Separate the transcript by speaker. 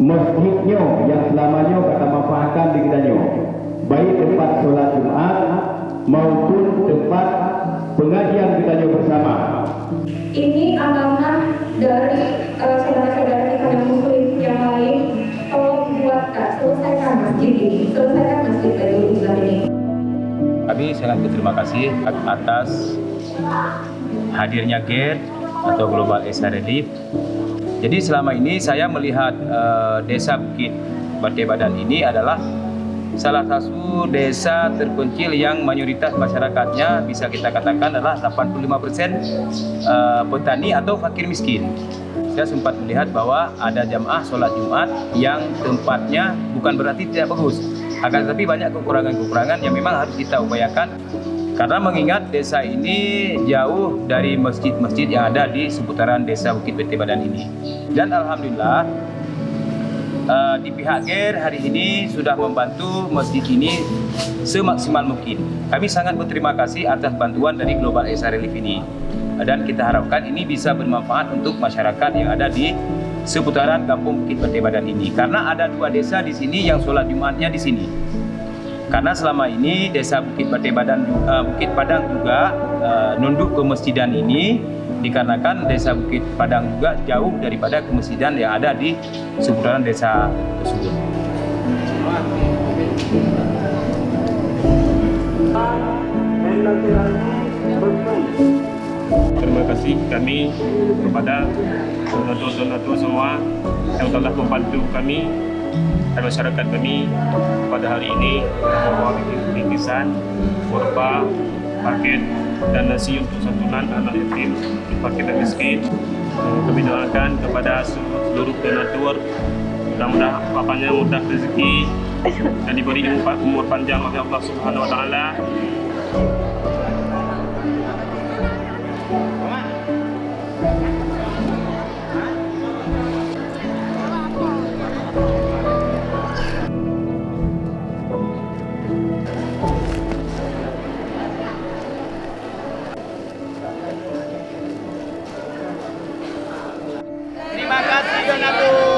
Speaker 1: Masjidnya yang selamanya kata manfaatkan di kitanya, baik tempat sholat Jumat maupun tempat pengajian kitanya bersama.
Speaker 2: Ini amanah dari saudara-saudara kita yang muslim yang lain. Tolong buatkan, selesaikan masjid ini, selesaikan masjid Baitul Islam ini.
Speaker 3: Kami sangat berterima kasih atas hadirnya GER atau Global Desa Relief. Jadi selama ini saya melihat Desa Bukit Batebadan ini adalah salah satu desa terpencil yang mayoritas masyarakatnya bisa kita katakan adalah 85% petani atau fakir miskin. Saya sempat melihat bahwa ada jamaah sholat Jumat yang tempatnya bukan berarti tidak bagus, akan tetapi banyak kekurangan-kekurangan yang memang harus kita upayakan. Karena mengingat desa ini jauh dari masjid-masjid yang ada di seputaran Desa Bukit Batebadan ini. Dan alhamdulillah di pihak GER hari ini sudah membantu masjid ini semaksimal mungkin. Kami sangat berterima kasih atas bantuan dari Global Desa Relief ini. Dan kita harapkan ini bisa bermanfaat untuk masyarakat yang ada di seputaran Kampung Bukit Batebadan ini. Karena ada 2 desa di sini yang sholat Jumatnya di sini. Karena selama ini Desa Bukit Batebadan, Bukit Padang juga nunduk ke masjidan ini dikarenakan Desa Bukit Padang juga jauh daripada kemasjidan yang ada di seputaran desa tersebut.
Speaker 4: Terima kasih kami kepada donatur-donatur semua yang telah membantu kami dan masyarakat kami pada hari ini membawa bingkisan berupa paket dan nasi untuk santunan anak yatim, paket dan miskin. Kami doakan kepada seluruh donatur, mudah-mudahan bapaknya mudah rezeki dan diberi umur panjang oleh Allah Subhanahu Wa Taala.
Speaker 5: Terima kasih donatur.